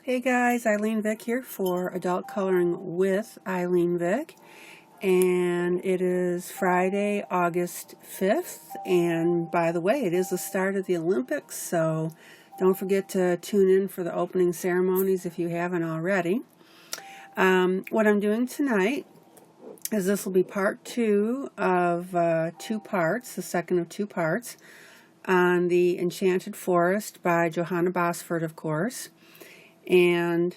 Hey guys, ILene Vick here for Adult Coloring with ILene Vick, and it is Friday, August 5th, and by the way, it is the start of the Olympics, so don't forget to tune in for the opening ceremonies if you haven't already. What I'm doing tonight is this will be part 2 of 2 parts, the second of 2 parts, on the Enchanted Forest by Johanna Bosford, of course. And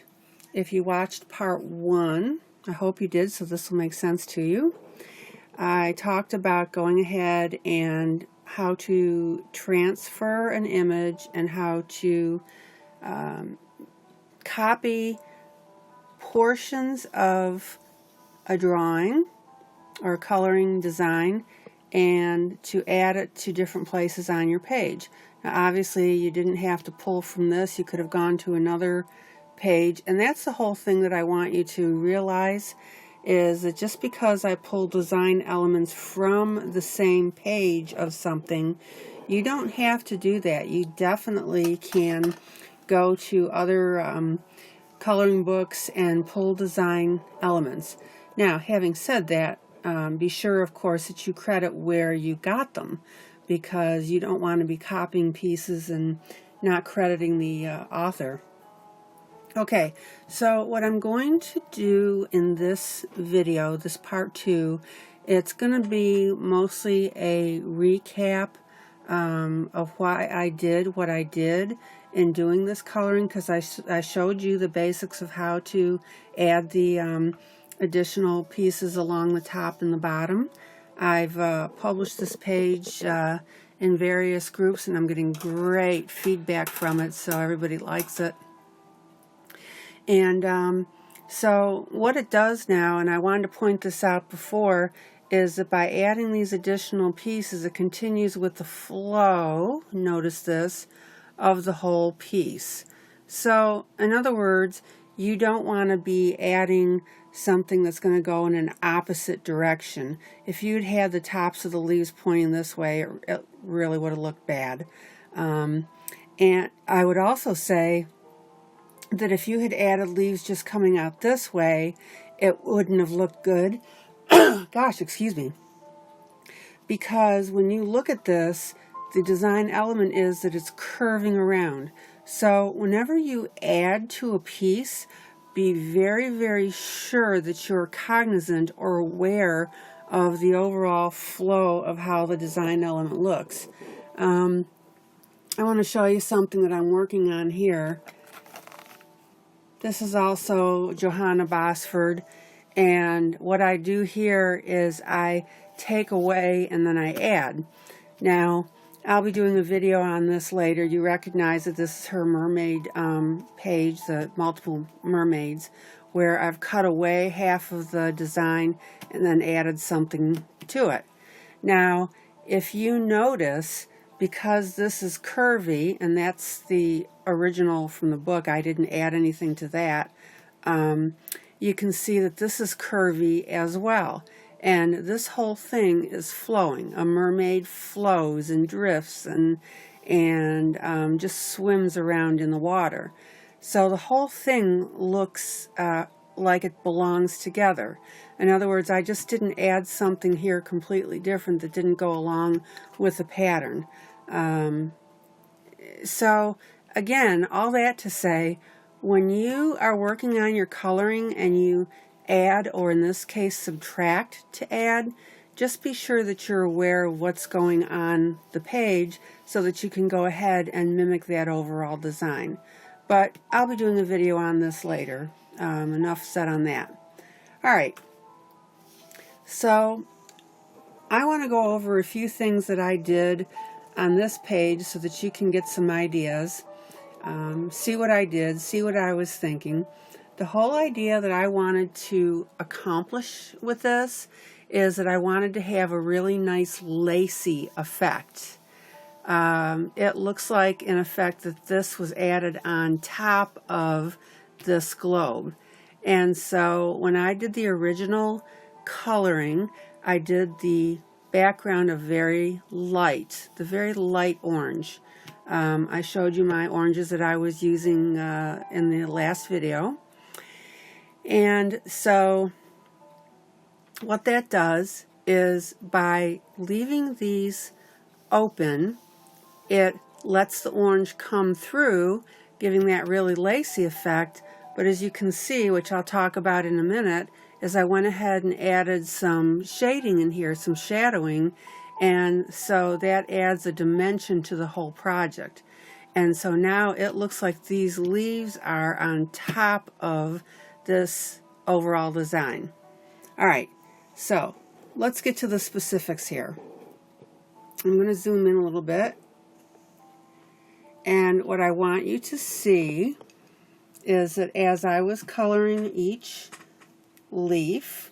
if you watched part 1, I hope you did, so this will make sense to you. I talked about going ahead and how to transfer an image and how to copy portions of a drawing or coloring design and to add it to different places on your page. Now, obviously, you didn't have to pull from this. You could have gone to another page, and that's the whole thing that I want you to realize, is that just because I pull design elements from the same page of something, you don't have to do that. You definitely can go to other coloring books and pull design elements. Now, having said that, be sure, of course, that you credit where you got them, because you don't want to be copying pieces and not crediting the author. Okay, so what I'm going to do in this video, this part 2, it's going to be mostly a recap of why I did what I did in doing this coloring, because I showed you the basics of how to add the additional pieces along the top and the bottom. I've published this page in various groups, and I'm getting great feedback from it, so everybody likes it. And so what it does now, and I wanted to point this out before, is that by adding these additional pieces, it continues with the flow, notice this, of the whole piece. So, in other words, you don't want to be adding something that's going to go in an opposite direction. If you'd had the tops of the leaves pointing this way, it really would have looked bad. And I would also say that if you had added leaves just coming out this way, it wouldn't have looked good. Gosh, excuse me. Because when you look at this, the design element is that it's curving around. So whenever you add to a piece, be very, very sure that you're cognizant or aware of the overall flow of how the design element looks. I want to show you something that I'm working on here. This is also Johanna Bosford, and what I do here is I take away and then I add. Now, I'll be doing a video on this later. You recognize that this is her mermaid page, the multiple mermaids, where I've cut away half of the design and then added something to it. Now, if you notice, because this is curvy, and that's the original from the book, I didn't add anything to that, you can see that this is curvy as well. And this whole thing is flowing. A mermaid flows and drifts and just swims around in the water. So the whole thing looks like it belongs together. In other words, I just didn't add something here completely different that didn't go along with the pattern. So again, all that to say, when you are working on your coloring and you add, or in this case subtract to add, just be sure that you're aware of what's going on the page so that you can go ahead and mimic that overall design. But I'll be doing a video on this later. Enough said on that. Alright, so I want to go over a few things that I did on this page so that you can get some ideas. See what I did, see what I was thinking. The whole idea that I wanted to accomplish with this is that I wanted to have a really nice lacy effect. It looks like, in effect, that this was added on top of this globe. And so when I did the original coloring, I did the background of very light, the very light orange. I showed you my oranges that I was using in the last video. And so what that does is by leaving these open, it lets the orange come through, giving that really lacy effect. But as you can see, which I'll talk about in a minute, is I went ahead and added some shading in here, some shadowing, and so that adds a dimension to the whole project. And so now it looks like these leaves are on top of this overall design. All right, so let's get to the specifics here. I'm going to zoom in a little bit. And what I want you to see is that as I was coloring each leaf,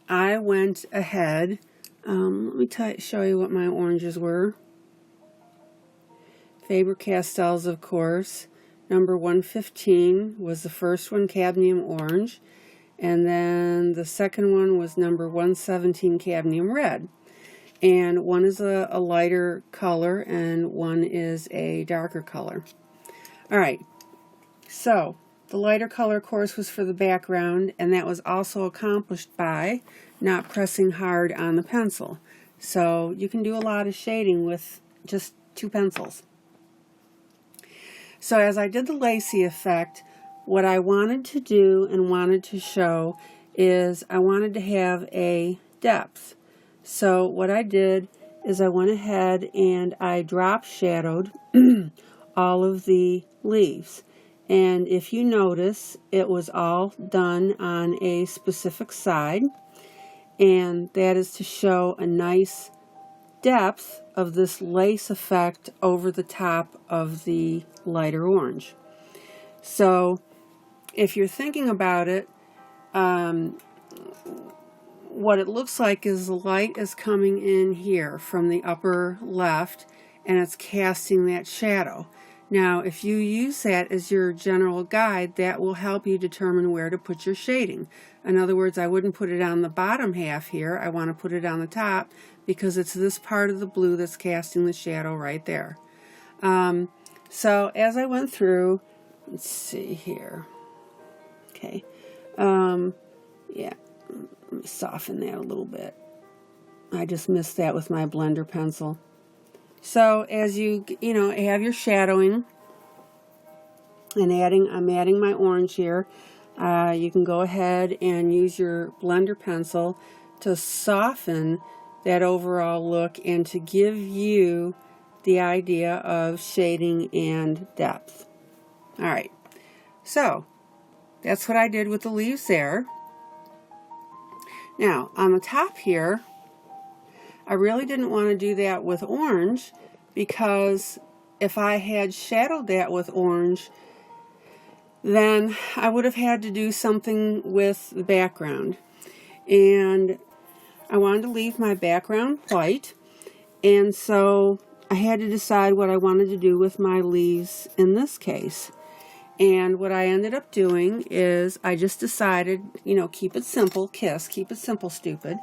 I went ahead, let me show you what my oranges were. Faber-Castells, of course. Number 115 was the first one, cadmium orange. And then the second one was number 117, cadmium red. And one is a lighter color and one is a darker color. All right, so the lighter color, of course, was for the background, and that was also accomplished by not pressing hard on the pencil. So you can do a lot of shading with just 2 pencils. So as I did the lacy effect, what I wanted to do and wanted to show is I wanted to have a depth. So what I did is I went ahead and I drop shadowed all of the leaves. And if you notice, it was all done on a specific side. And that is to show a nice depth of this lace effect over the top of the lighter orange. So if you're thinking about it, what it looks like is the light is coming in here from the upper left and it's casting that shadow. Now if you use that as your general guide, that will help you determine where to put your shading. In other words, I wouldn't put it on the bottom half here. I want to put it on the top because it's this part of the blue that's casting the shadow right there. So as I went through, let's see here. Okay. Yeah. Let me soften that a little bit. I just missed that with my blender pencil. So as you have your shadowing and I'm adding my orange here, you can go ahead and use your blender pencil to soften that overall look and to give you the idea of shading and depth. All right, so that's what I did with the leaves there. Now, on the top here, I really didn't want to do that with orange because if I had shadowed that with orange, then I would have had to do something with the background. And I wanted to leave my background white, and so I had to decide what I wanted to do with my leaves in this case. And what I ended up doing is I just decided, keep it simple, keep it simple, stupid,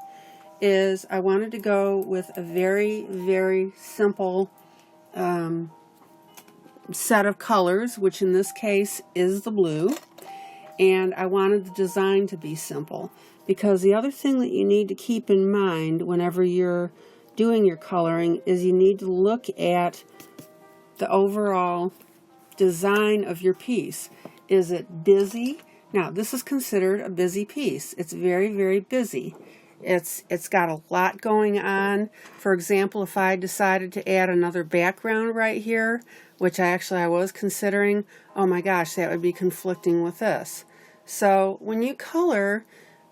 is I wanted to go with a very, very simple set of colors, which in this case is the blue. And I wanted the design to be simple because the other thing that you need to keep in mind whenever you're doing your coloring is you need to look at the overall design of your piece. Is it busy? Now this is considered a busy piece. It's very, very busy. It's got a lot going on. For example, if I decided to add another background right here, which I was considering, oh my gosh, that would be conflicting with this. So when you color,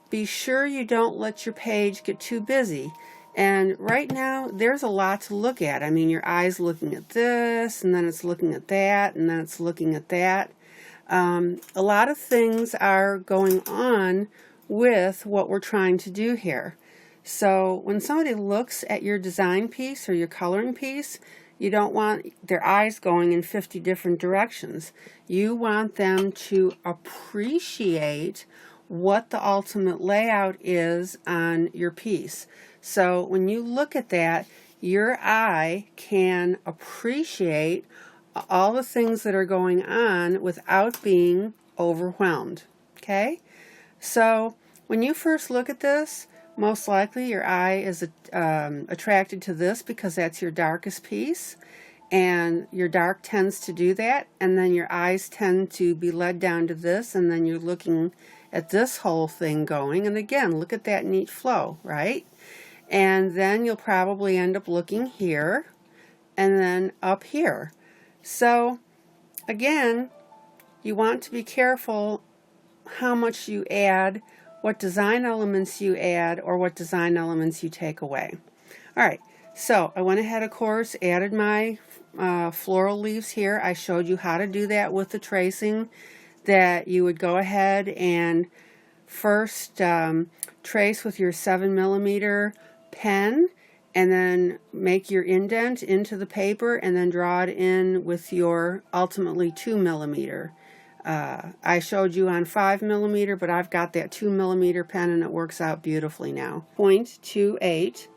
be sure you don't let your page get too busy. And right now, there's a lot to look at. I mean, your eye's looking at this, and then it's looking at that, and then it's looking at that. A lot of things are going on with what we're trying to do here. So when somebody looks at your design piece or your coloring piece, you don't want their eyes going in 50 different directions. You want them to appreciate what the ultimate layout is on your piece. So when you look at that, your eye can appreciate all the things that are going on without being overwhelmed. Okay? So when you first look at this, most likely your eye is attracted to this because that's your darkest piece, and your dark tends to do that, and then your eyes tend to be led down to this, and then you're looking at this whole thing going, and again, look at that neat flow, right? And then you'll probably end up looking here and then up here. So again, you want to be careful how much you add, what design elements you add, or what design elements you take away. All right, so I went ahead, of course, added my floral leaves here. I showed you how to do that with the tracing, that you would go ahead and first trace with your 7mm pen, and then make your indent into the paper, and then draw it in with your ultimately 2mm. I showed you on 5mm, but I've got that 2mm pen and it works out beautifully now. 0.28,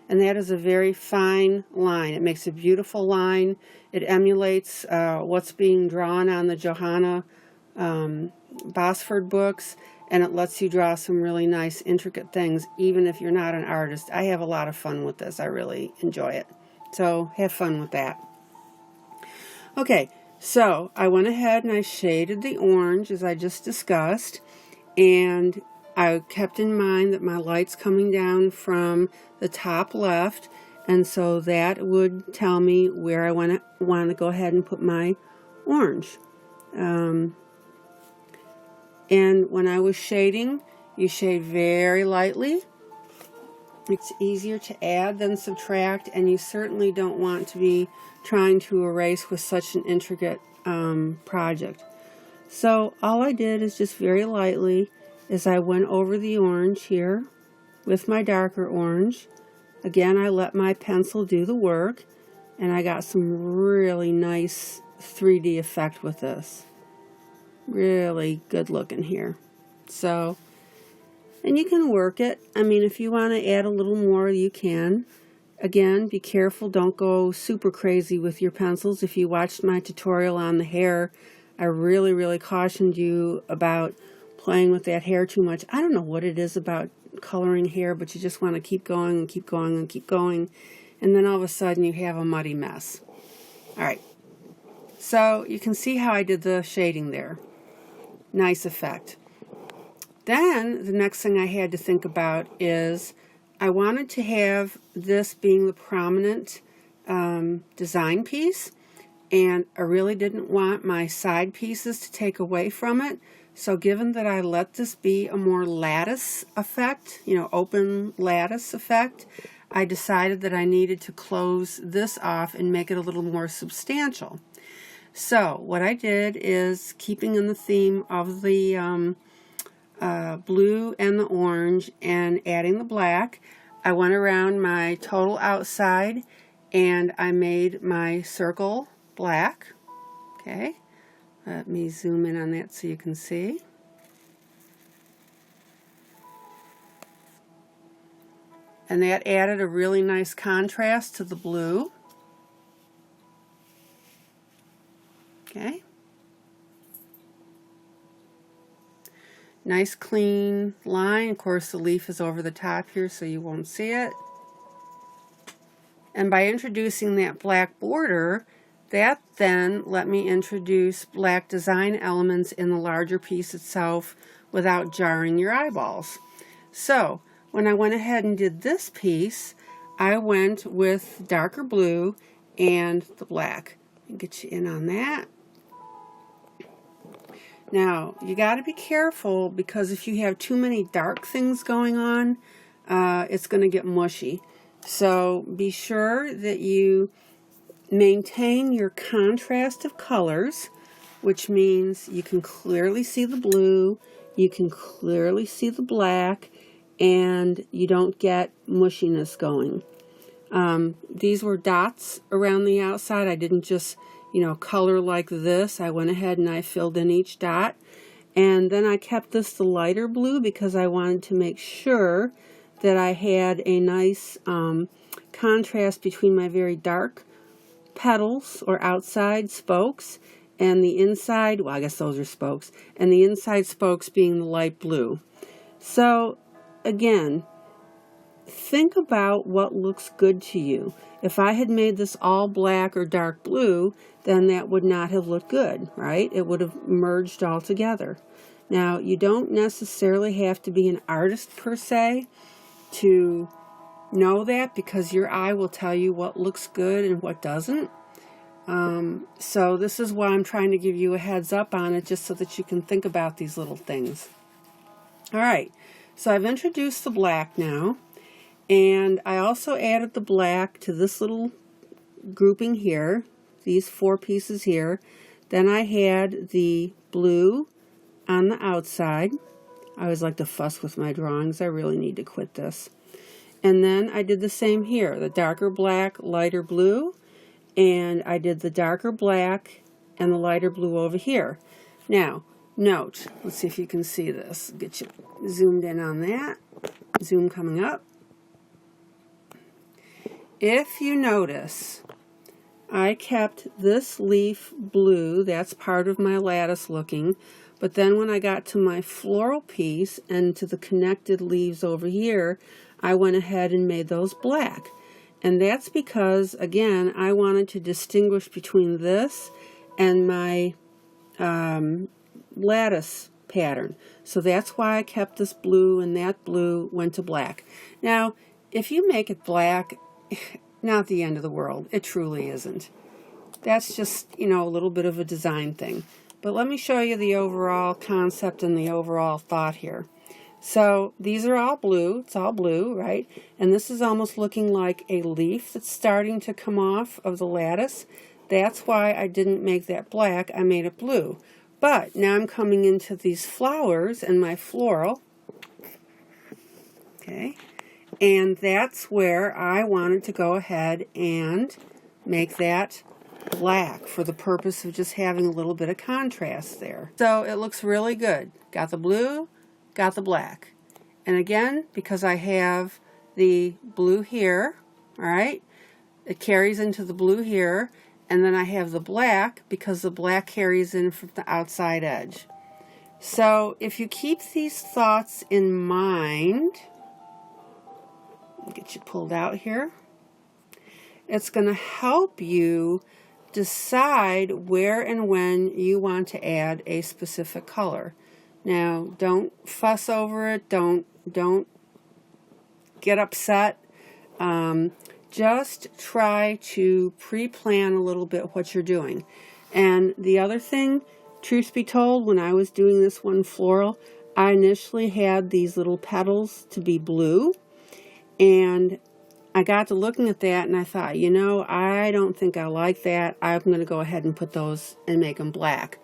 and that is a very fine line. It makes a beautiful line. It emulates what's being drawn on the Johanna Bosford books, and it lets you draw some really nice intricate things even if you're not an artist. I have a lot of fun with this. I really enjoy it. So have fun with that. Okay, so I went ahead and I shaded the orange as I just discussed, and I kept in mind that my light's coming down from the top left, and so that would tell me where I want to go ahead and put my orange. And when I was shading, you shade very lightly. It's easier to add than subtract, and you certainly don't want to be trying to erase with such an intricate project. So all I did is just very lightly, as I went over the orange here with my darker orange. Again, I let my pencil do the work, and I got some really nice 3D effect with this. Really good looking here. So, and you can work it. I mean, if you want to add a little more, you can. Again, be careful. Don't go super crazy with your pencils. If you watched my tutorial on the hair, I really cautioned you about playing with that hair too much. I don't know what it is about coloring hair, but you just want to keep going and keep going and keep going, and then all of a sudden you have a muddy mess. All right. So you can see how I did the shading there. Nice effect. Then the next thing I had to think about is I wanted to have this being the prominent design piece, and I really didn't want my side pieces to take away from it. So given that I let this be a more lattice effect, you know, open lattice effect, I decided that I needed to close this off and make it a little more substantial. So what I did is, keeping in the theme of the blue and the orange and adding the black, I went around my total outside and I made my circle black. Okay, let me zoom in on that so you can see. And that added a really nice contrast to the blue. Okay. Nice clean line. Of course, the leaf is over the top here, so you won't see it. And by introducing that black border, that then let me introduce black design elements in the larger piece itself without jarring your eyeballs. So when I went ahead and did this piece, I went with darker blue and the black. I'll get you in on that. Now, you got to be careful, because if you have too many dark things going on, it's going to get mushy. So be sure that you maintain your contrast of colors, which means you can clearly see the blue, you can clearly see the black, and you don't get mushiness going. These were dots around the outside. I didn't just color like this. I went ahead and I filled in each dot, and then I kept this the lighter blue because I wanted to make sure that I had a nice contrast between my very dark petals or outside spokes, and the inside, well, I guess those are spokes, and the inside spokes being the light blue. So again, think about what looks good to you. If I had made this all black or dark blue, then that would not have looked good, right? It would have merged all together. Now, you don't necessarily have to be an artist per se to know that, because your eye will tell you what looks good and what doesn't. So this is why I'm trying to give you a heads up on it, just so that you can think about these little things. All right, so I've introduced the black now, and I also added the black to this little grouping here, these 4 pieces here. Then I had the blue on the outside. I always like to fuss with my drawings. I really need to quit this. And then I did the same here, the darker black, lighter blue, and I did the darker black and the lighter blue over here. Now, note, let's see if you can see this. Get you zoomed in on that. Zoom coming up. If you notice, I kept this leaf blue, that's part of my lattice looking, but then when I got to my floral piece and to the connected leaves over here, I went ahead and made those black. And that's because, again, I wanted to distinguish between this and my lattice pattern. So that's why I kept this blue, and that blue went to black. Now, if you make it black, not the end of the world. It truly isn't. That's just, a little bit of a design thing. But let me show you the overall concept and the overall thought here. So these are all blue. It's all blue, right? And this is almost looking like a leaf that's starting to come off of the lattice. That's why I didn't make that black. I made it blue. But now I'm coming into these flowers and my floral. Okay. And that's where I wanted to go ahead and make that black for the purpose of just having a little bit of contrast there. So it looks really good. Got the blue, got the black. And again, because I have the blue here, all right, it carries into the blue here, and then I have the black because the black carries in from the outside edge. So if you keep these thoughts in mind, get you pulled out here, it's going to help you decide where and when you want to add a specific color. Now, don't fuss over it. Don't get upset. Just try to pre-plan a little bit what you're doing. And the other thing, truth be told, when I was doing this one floral, I initially had these little petals to be blue. And I got to looking at that and I thought, I don't think I like that. I'm going to go ahead and put those and make them black.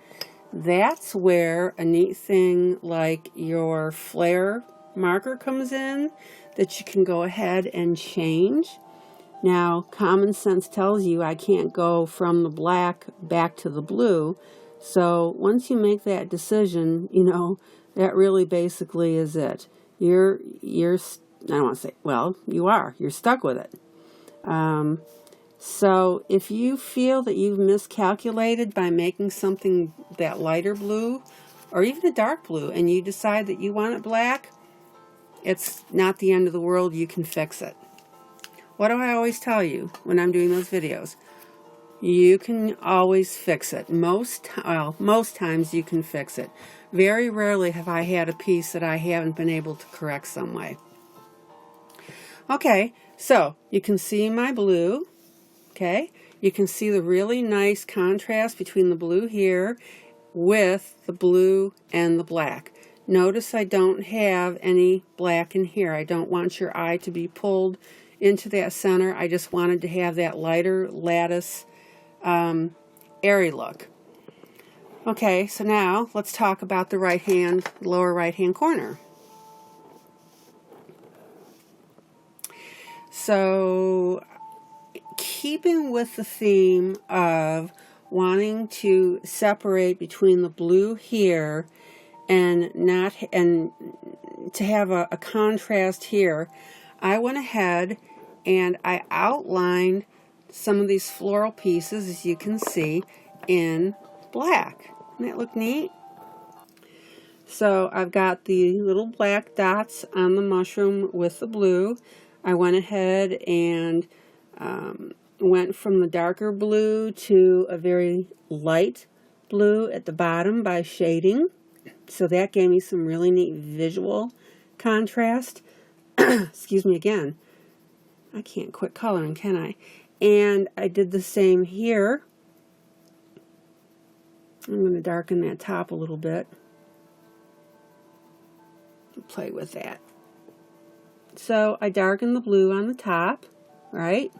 That's where a neat thing like your flare marker comes in, that you can go ahead and change. Now, common sense tells you I can't go from the black back to the blue. So once you make that decision, that really basically is it. You're I don't want to say, well, you're stuck with it. So if you feel that you've miscalculated by making something that lighter blue or even a dark blue and you decide that you want it black, it's not the end of the world. You can fix it. What do I always tell you when I'm doing those videos? You can always fix it. Most times you can fix it. Very rarely have I had a piece that I haven't been able to correct some way. Okay, so you can see my blue. Okay, you can see the really nice contrast between the blue here with the blue and the black. Notice I don't have any black in here. I don't want your eye to be pulled into that center. I just wanted to have that lighter lattice airy look. Okay, so now let's talk about the lower right hand corner. So keeping with the theme of wanting to separate between the blue here and to have a contrast here, I went ahead and I outlined some of these floral pieces, as you can see, in black. Doesn't that look neat? So I've got the little black dots on the mushroom with the blue. I went ahead and went from the darker blue to a very light blue at the bottom by shading. So that gave me some really neat visual contrast. Excuse me again. I can't quit coloring, can I? And I did the same here. I'm going to darken that top a little bit. Play with that. So I darkened the blue on the top, right?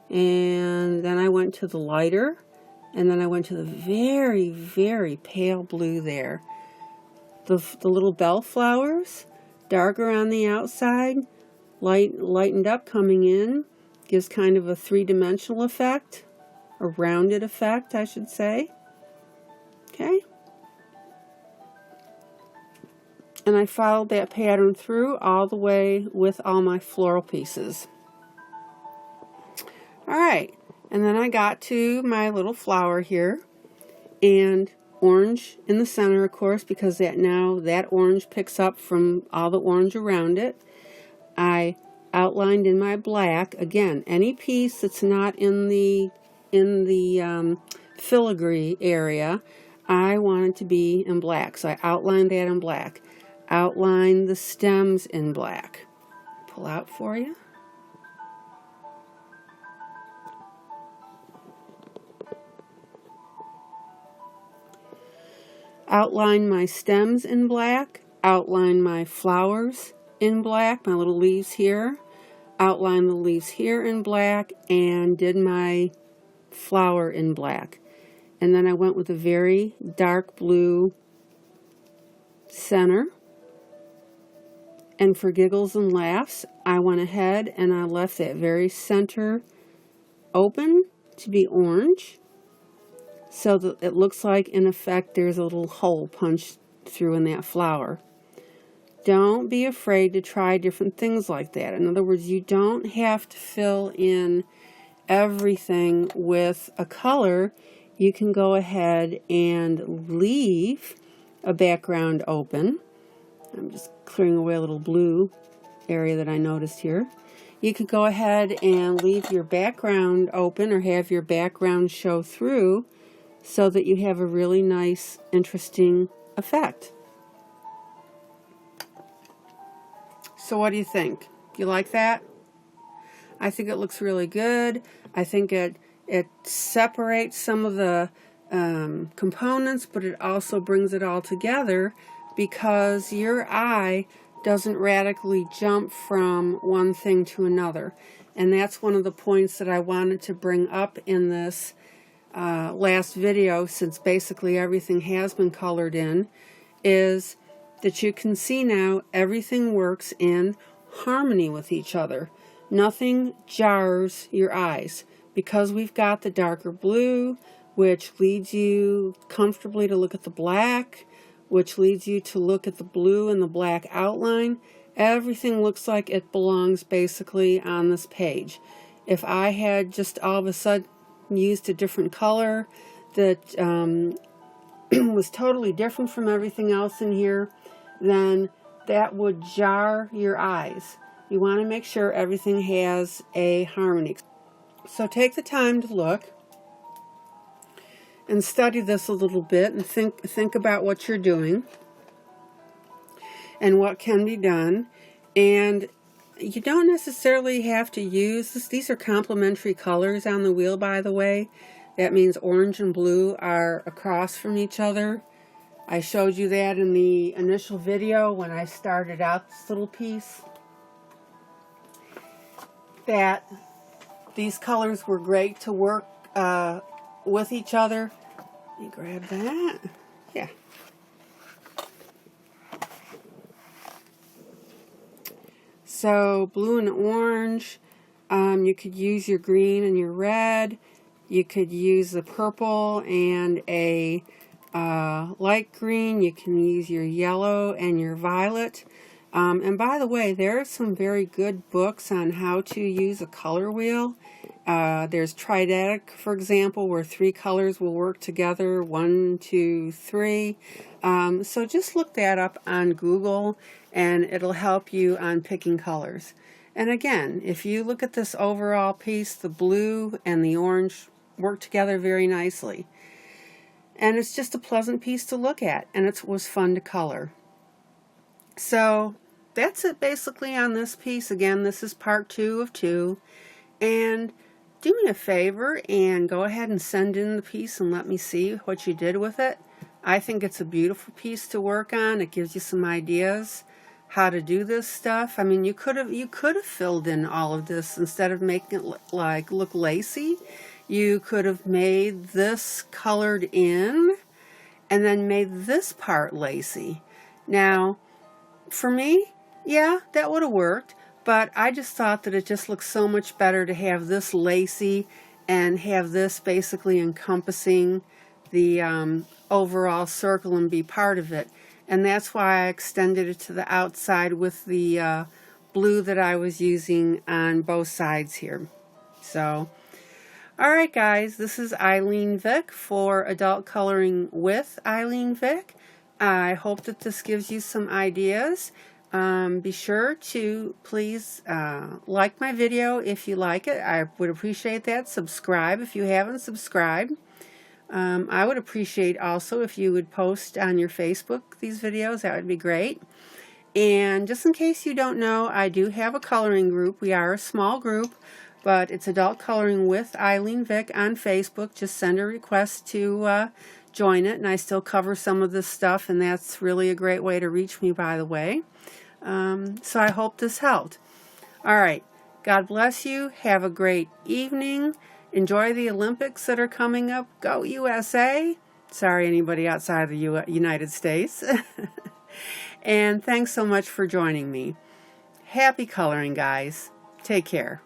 And then I went to the lighter, and then I went to the very, very pale blue there. The little bellflowers, darker on the outside, lightened up coming in, gives kind of a three-dimensional effect, a rounded effect, I should say. Okay? And I followed that pattern through all the way with all my floral pieces. Alright, and then I got to my little flower here, and orange in the center, of course, because that orange picks up from all the orange around it. I outlined in my black, again, any piece that's not in the filigree area, I want it to be in black, so I outlined that in black. Outline the stems in black. Pull out for you. Outline my stems in black. Outline my flowers in black, my little leaves here. Outline the leaves here in black, and did my flower in black. And then I went with a very dark blue center. And for giggles and laughs, I went ahead and I left that very center open to be orange, so that it looks like, in effect, there's a little hole punched through in that flower. Don't be afraid to try different things like that. In other words, you don't have to fill in everything with a color. You can go ahead and leave a background open. I'm just clearing away a little blue area that I noticed here. You could go ahead and leave your background open, or have your background show through, so that you have a really nice, interesting effect. So what do you think? You like that? I think it looks really good. I think it separates some of the components, but it also brings it all together, because your eye doesn't radically jump from one thing to another. And that's one of the points that I wanted to bring up in this last video, since basically everything has been colored in, is that you can see now everything works in harmony with each other. Nothing jars your eyes, because we've got the darker blue, which leads you comfortably to look at the black, which leads you to look at the blue and the black outline. Everything looks like it belongs basically on this page. If I had just all of a sudden used a different color that was totally different from everything else in here, then that would jar your eyes. You want to make sure everything has a harmony. So take the time to look and study this a little bit, and think about what you're doing and what can be done. And you don't necessarily have to use this. These are complementary colors on the wheel, by the way. That means orange and blue are across from each other. I showed you that in the initial video when I started out this little piece, that these colors were great to work with each other. Let me grab that. Yeah. So blue and orange, you could use your green and your red. You could use the purple and a light green. You can use your yellow and your violet. And by the way, there are some very good books on how to use a color wheel. There's triadic, for example, where 3 colors will work together, 1, 2, 3. So just look that up on Google and it'll help you on picking colors. And again, if you look at this overall piece, the blue and the orange work together very nicely. And it's just a pleasant piece to look at, and it was fun to color. So that's it basically on this piece. Again, this is part 2 of 2. And do me a favor and go ahead and send in the piece and let me see what you did with it. I think it's a beautiful piece to work on. It gives you some ideas how to do this stuff. I mean, you could have filled in all of this instead of making it like look lacy. You could have made this colored in and then made this part lacy. Now, for me, yeah, that would have worked, but I just thought that it just looks so much better to have this lacy and have this basically encompassing the overall circle and be part of it. And that's why I extended it to the outside with the blue that I was using on both sides here. So, alright guys, this is ILene Vick for Adult Coloring with ILene Vick. I hope that this gives you some ideas. Be sure to please like my video if you like it. I would appreciate that. Subscribe if you haven't subscribed. I would appreciate also if you would post on your Facebook these videos. That would be great. And just in case you don't know, I do have a coloring group. We are a small group, but it's Adult Coloring with ILene Vick on Facebook. Just send a request to join it, and I still cover some of this stuff, and that's really a great way to reach me, by the way. So I hope this helped. All right. God bless you. Have a great evening. Enjoy the Olympics that are coming up. Go USA. Sorry, anybody outside of the United States. And thanks so much for joining me. Happy coloring, guys. Take care.